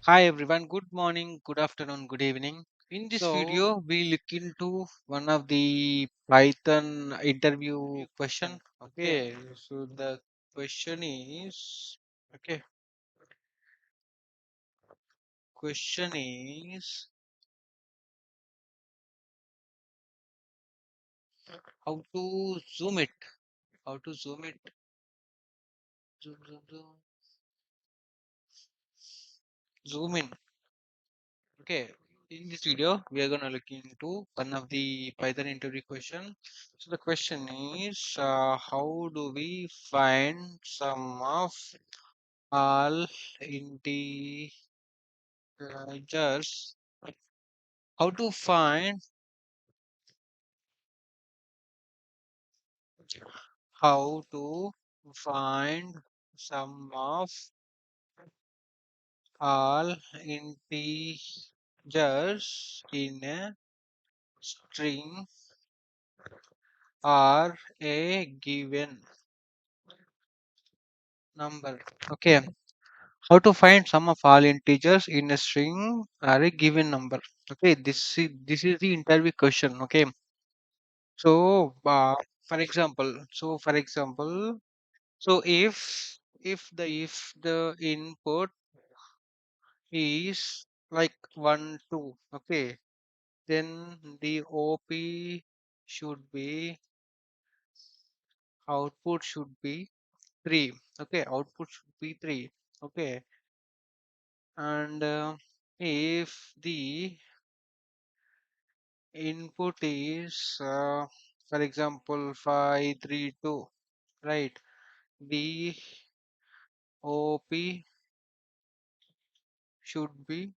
Hi everyone, good morning, good afternoon, good evening. In this So, video, we look into one of the Python interview question. okay, Okay, so the question is, okay, question is how to zoom it, how to zoom it, zoom, zoom, zoom, zoom in. Okay, in this video, we are gonna look into one of the Python interview question. So the question is, how do we find sum of all integers? How to find how to find sum of all integers in a string or a given number. Okay, how to find sum of all integers in a string or a given number. Okay, this is the interview question. Okay, so so if the input is like 1 2, okay, then the op should be output should be 3. Okay, output should be 3. Okay, and if the input is for example 532, right, the op should be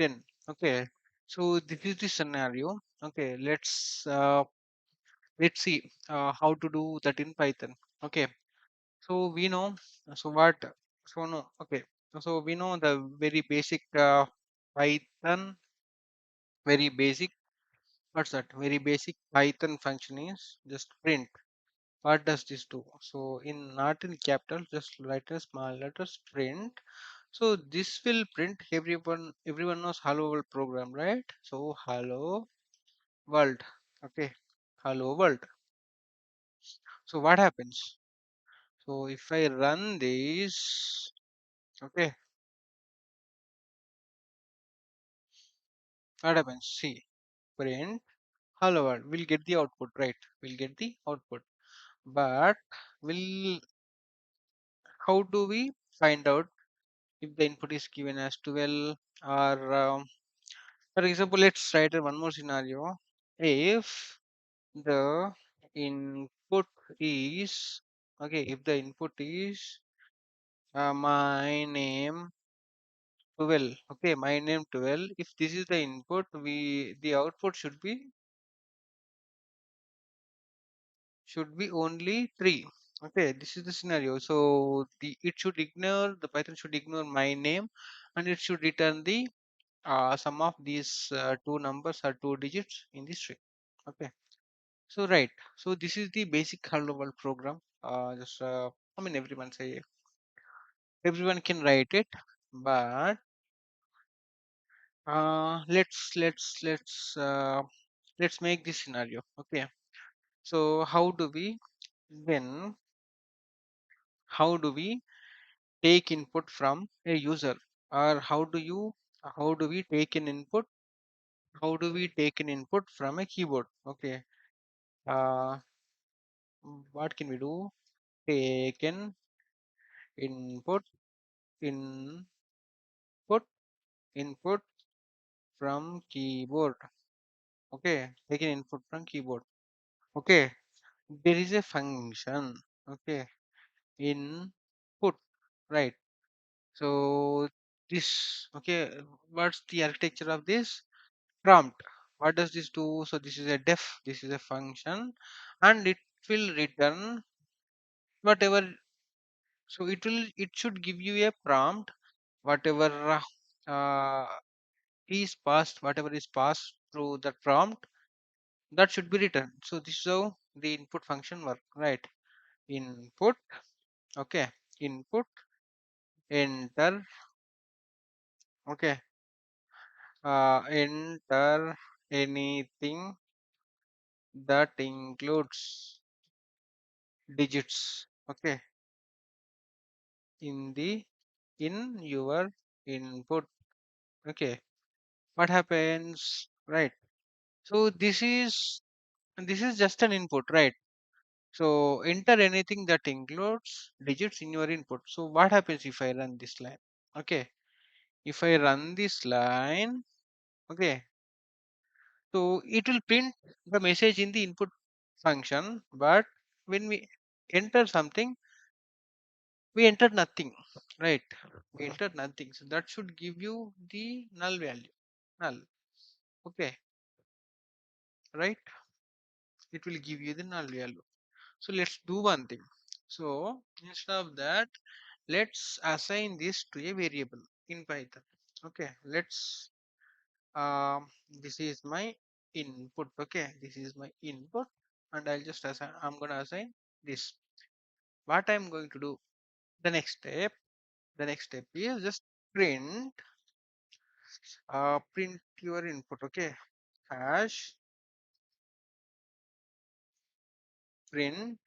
10. Okay, so this is the scenario. Okay, let's see how to do that in Python. Okay, so we know, so what, so no, okay, so we know the very basic Python, very basic, what's that, very basic Python function is just print. What does this do? So in, not in capital, just write a small letters print. So this will print, everyone knows hello world program, right? So hello world. Okay, hello world. So what happens? So if I run this, okay, what happens? See, print hello world. We'll get the output, right? We'll get the output. But will how do we find out if the input is given as 12 or for example, let's write one more scenario. If the input is, okay, if the input is my name 12, okay, my name 12, if this is the input, we the output should be only 3. Okay, this is the scenario. So the Python should ignore my name, and it should return the sum of these two numbers or two digits in the string. Okay, so right, so this is the basic hello world program. Just I mean, everyone can write it, but let's make this scenario. Okay, so then how do we take input from a user, or how do we take an input, from a keyboard? Okay, uh, what can we do? Take an input input input from keyboard. Okay, take an input from keyboard. Okay, there is a function. Okay, input, right? So this, okay, what's the architecture of this prompt? What does this do? So this is a def, this is a function, and it will return whatever. So it should give you a prompt, whatever uh, whatever is passed through the prompt, that should be written. So this is how the input function work, right? Input, okay, input, enter, Okay. Enter anything that includes digits. Okay. In the in your input. Okay. What happens? Right. So this is just an input, right? So enter anything that includes digits in your input. So what happens if I run this line? Okay. If I run this line, okay, so it will print the message in the input function, but when we enter something, we enter nothing, right? We enter nothing. So that should give you the null value. Null. Okay, right? It will give you the null value. So let's do one thing. So instead of that, let's assign this to a variable in Python. Okay, let's this is my input. Okay, this is my input, and I'll just assign, I'm gonna assign this. What I'm going to do, the next step, is just print print your input. Okay, hash print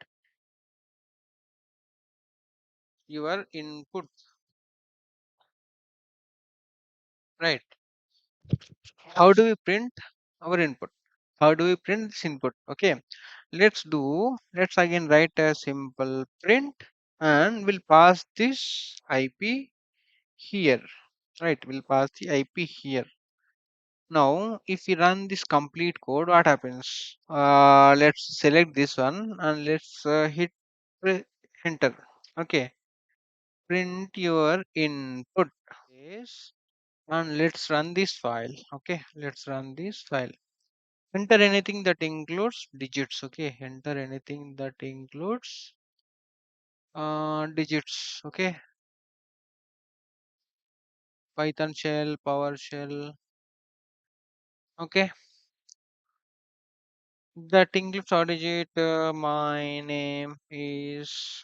your input, right? How do we print our input? How do we print this input? Okay, let's again write a simple print, and we'll pass this IP here, right? We'll pass the IP here. Now if we run this complete code, what happens? Let's select this one and let's hit enter. Okay, print your input. Yes, and let's run this file. Okay, let's run this file. Enter anything that includes digits. Okay, enter anything that includes digits. Okay, Python shell, PowerShell. Okay, that includes our digit. My name is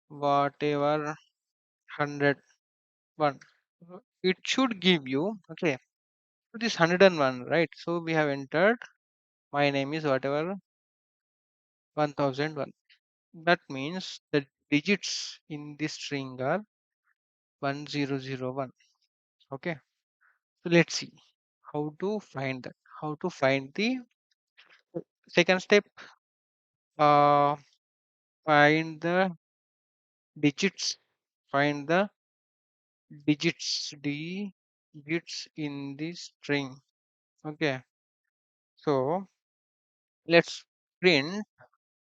whatever 101. It should give you, okay, it is 101, right? So we have entered my name is whatever 1001. That means the digits in this string are 1001. Okay, so let's see how to find that. How to find the second step. Uh, find the digits. Find the digits in this string. Okay, so let's print.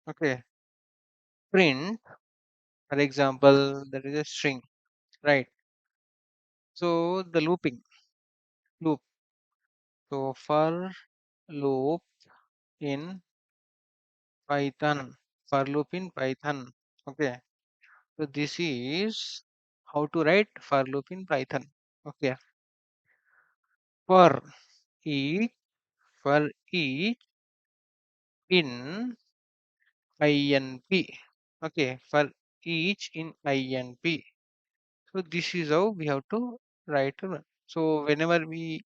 Okay, print. For example, there is a string, right? So the loop. So for loop in Python, for loop in Python. Okay. So this is how to write for loop in Python. Okay. For each, for each in INP. Okay. For each in INP. So this is how we have to write. So whenever we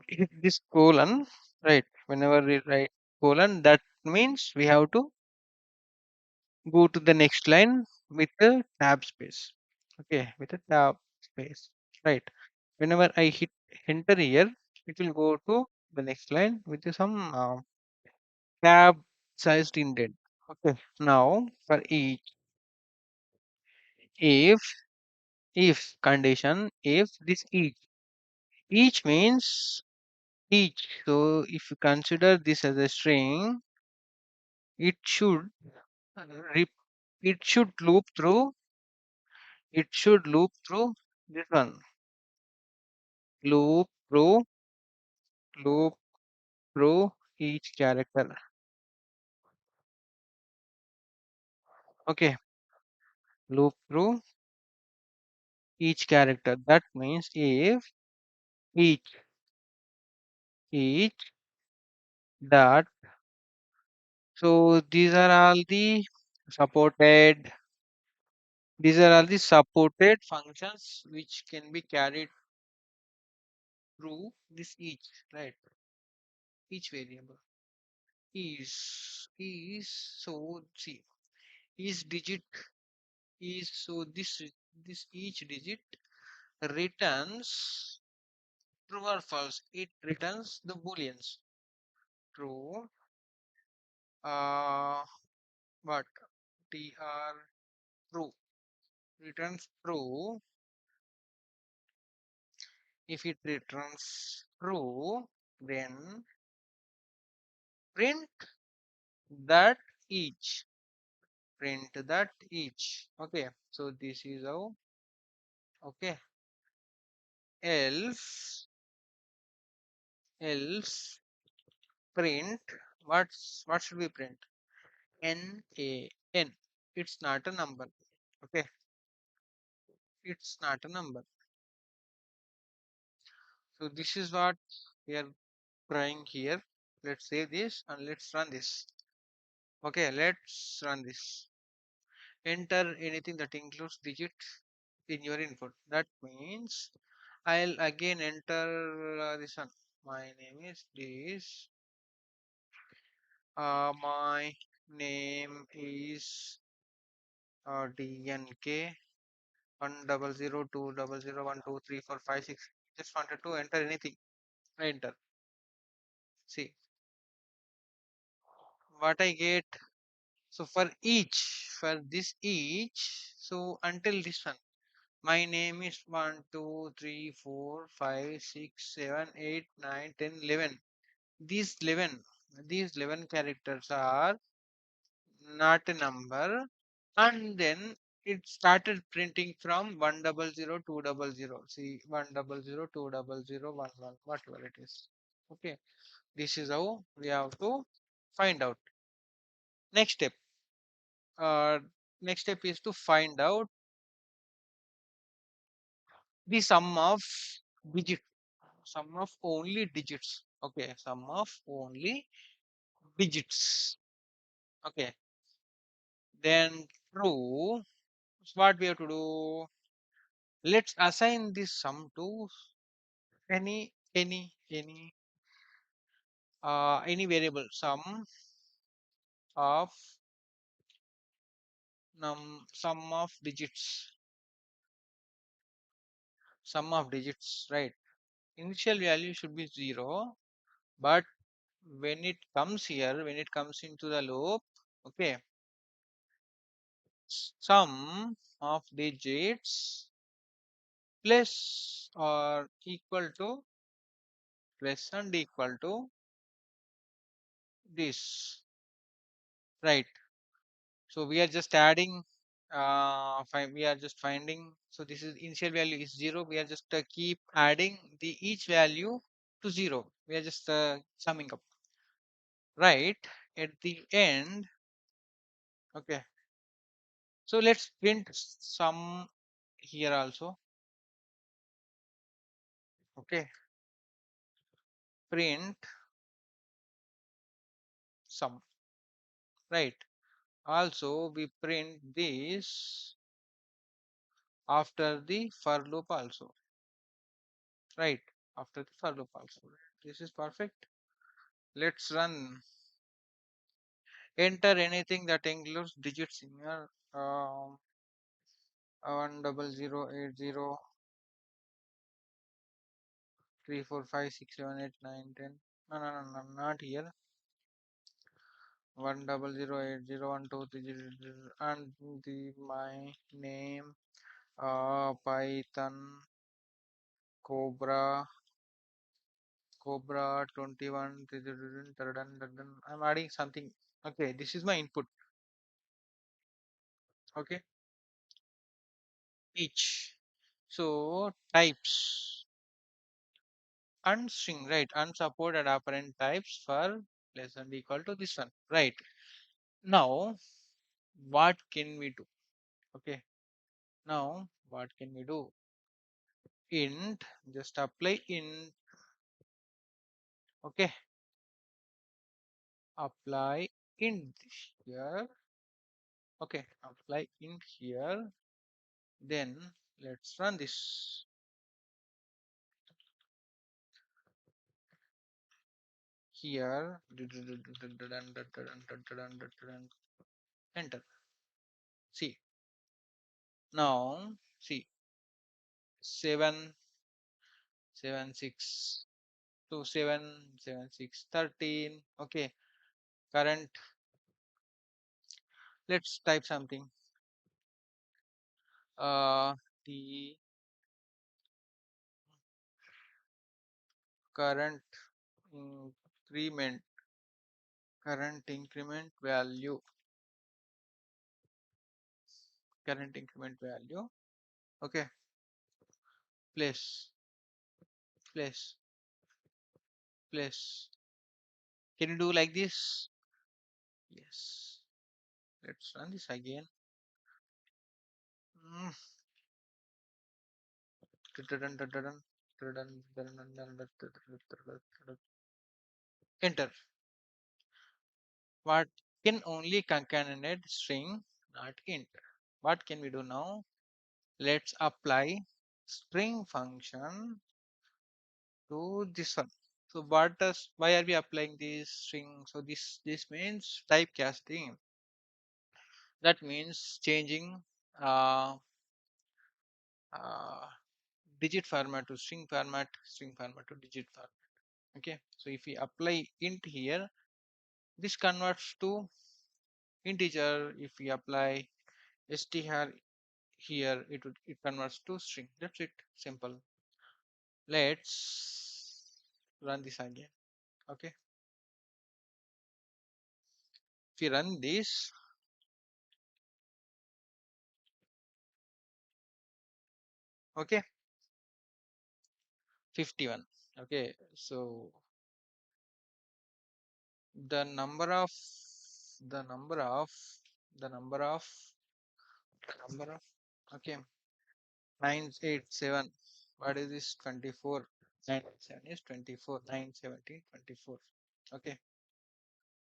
hit this colon, right? Whenever we write colon, that means we have to go to the next line with a tab space. Okay, with a tab space, right? Whenever I hit enter here, it will go to the next line with some tab sized indent. Okay, now for if if condition, if this each means each. So if you consider this as a string, it should uh, rep- it should loop through this one, loop through loop through each character. Okay, loop through each character. That means if each each dot. So these are all the supported These are all the supported functions which can be carried through this each, right? Each variable is so see is digit is so this each digit returns true or false. It returns the booleans. True. What tr true returns true. If it returns true, then print that each. Print that each. Okay. So this is how. Okay. Else print. What should we print? N. It's not a number. Okay. It's not a number. So this is what we are trying here. Let's save this and let's run this. Okay, let's run this. Enter anything that includes digit in your input. That means I'll again enter this one. My name is this. My name is DNK 100 200 12345 6. Just wanted to enter anything. Enter. See what I get. So for this each, so until this one, my name is 1, 2, 3, 4, 5, 6, 7, 8, 9, 10, 11. These 11, these 11 characters are not a number, and then it started printing from 100 200. See 100 200 whatever it is. Okay, this is how we have to find out. Next step. Uh, Next step is to find out the sum of digit, sum of only digits. Okay, sum of only digits. Okay, then true. So what we have to do? Let's assign this sum to any variable. Of sum of digits. Sum of digits, right? Initial value should be 0, but when it comes here, when it comes into the loop, okay, sum of digits plus or equal to plus and equal to this, right? So we are just adding, we are just finding. So this is initial value is 0. We are just keep adding the each value to 0. We are just summing up, right? At the end, okay. So let's print some here also. Okay, print sum, right? Also, we print this after the for loop also, right? After the for loop also. This is perfect. Let's run. Enter anything that includes digits in your 100 80345678910. No, not here. 100 80123 and the my name Python Cobra Cobra 21. I'm adding something. Okay, this is my input. Okay, each. So types unstring, right? Unsupported operand types for less than or equal to this one, right? Now, what can we do? Okay, now what can we do? Int, just apply int. Okay, apply int here. Okay, apply int here. Then let's run this. Here, enter. See, now see 7 7 6 to 7 7 6 13. Okay, current. Let's type something. The current increment value, okay, place place place. Can you do like this? Yes. Let's run this again. Mm. Enter. What can only concatenate string, not int. What can we do now? Let's apply string function to this one. So why are we applying this string? So this means typecasting. That means changing uh, uh, digit format to string format to digit format. Okay. So if we apply int here, this converts to integer. If we apply str here, it converts to string. That's it. Simple. Let's run this again. Okay. If we run this, okay, 51. Okay, so the number of the number of the number of number of okay 987. What is this? 24. 987 is 24. 917 24. Okay,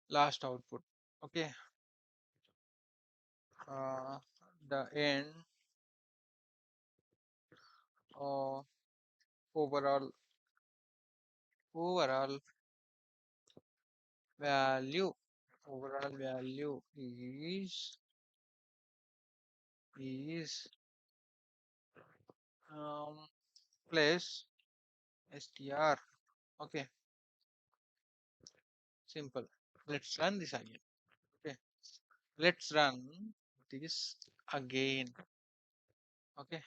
last output. Okay, uh, the end of overall overall value is um place str. Okay, simple. Let's run this again. Okay, let's run this again. Okay,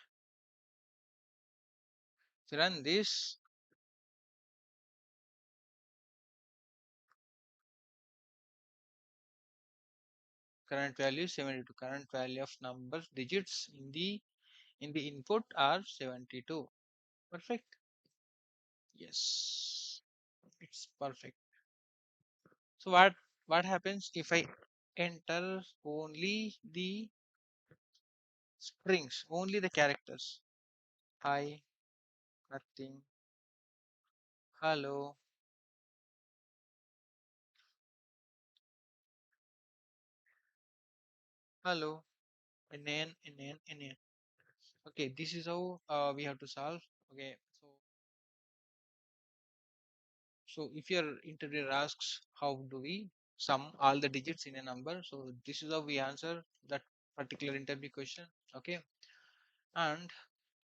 so run this. Current value 72. Current value of numbers digits in the input are 72. Perfect. Yes, it's perfect. So what happens if I enter only the strings, only the characters? Hi, nothing, hello, hello, NN. Okay, this is how we have to solve. Okay, so if your interviewer asks how do we sum all the digits in a number, so this is how we answer that particular interview question. Okay, and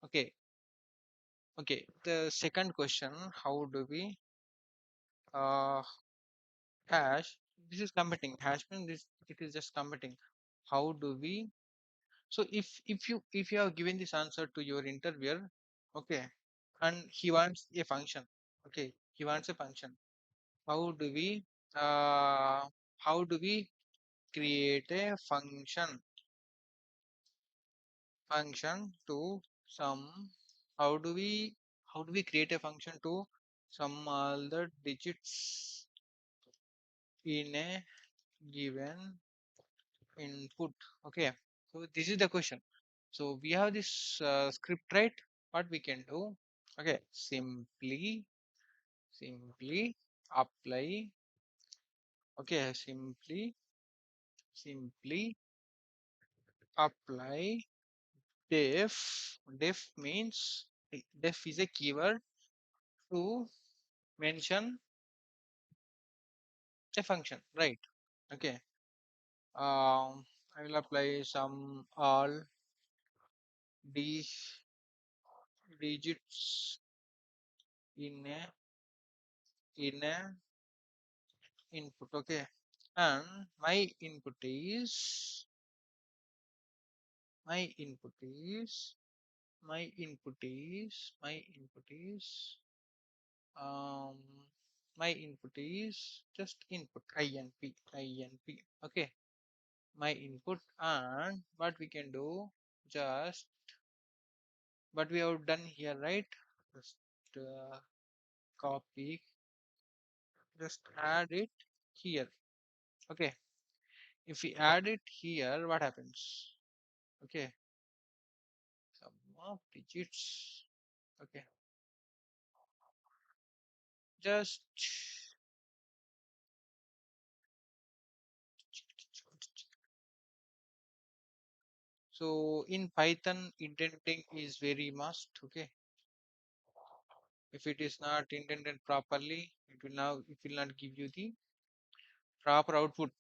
okay, okay, the second question, how do we uh hash, this is committing hash means this, it is just committing. How do we, so if you have given this answer to your interviewer, okay, and he wants a function, okay, he wants a function, how do we uh how do we create a function to sum, how do we create a function to sum all the digits in a given input? Okay, so this is the question. So we have this script, right? What we can do? Okay, simply apply. Okay, simply apply def. Def means def is a keyword to mention a function, right? Okay. I will apply some all d digits in a input. Okay, and my input is my input is just input inp. Okay, my input, and what we can do, just what we have done here, right? Just copy, just add it here. Okay, if we add it here, what happens? Okay, sum of digits. Okay, just so in Python, indenting is very must. Okay, if it is not indented properly, it will not give you the proper output.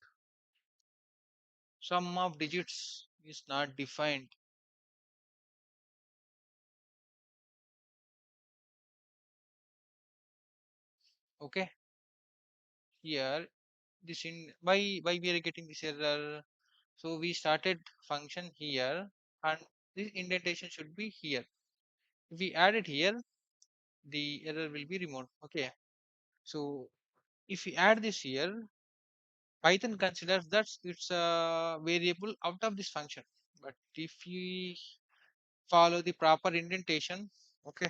Sum of digits is not defined. Okay, here this in why we are getting this error. So we started function here, and this indentation should be here. If we add it here, the error will be removed. Okay, so if we add this here, Python considers that it's a variable out of this function. But if we follow the proper indentation, okay,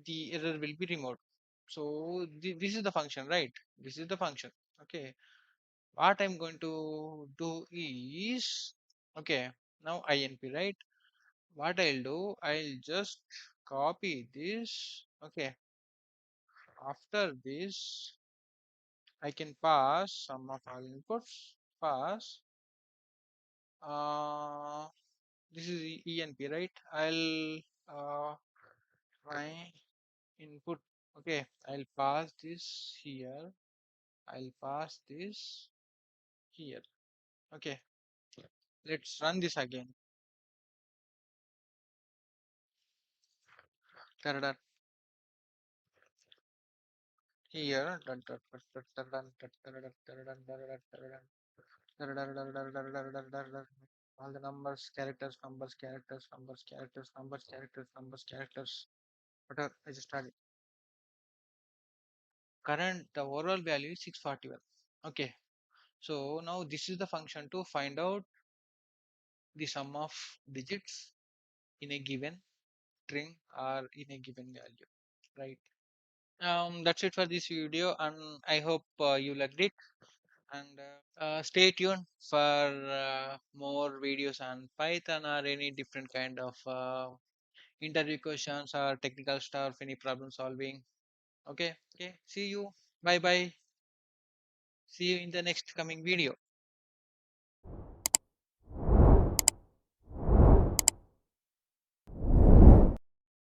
the error will be removed. So this is the function, right? This is the function. Okay, what I'm going to do is, okay, now inp, right? What I'll do, I'll just copy this. Okay, after this I can pass some of all inputs, pass uh this is enp, right? I'll my input. Okay, I'll pass this here, I'll pass this here. Okay, let's run this again. Da-da-da. Here, dun, dun, dun, dun, dun, dun, dun, dun, dun, dun, dun, dun, dun, dun, dun. All the numbers, characters, numbers, characters, numbers, characters, numbers, characters, numbers, characters. Whatever. I just started. Current the overall value is 641. Okay. So now this is the function to find out the sum of digits in a given string or in a given value. Right. That's it for this video, and I hope you liked it. And stay tuned for more videos on Python or any different kind of interview questions or technical stuff, any problem solving. Okay, okay. See you. Bye bye. See you in the next coming video.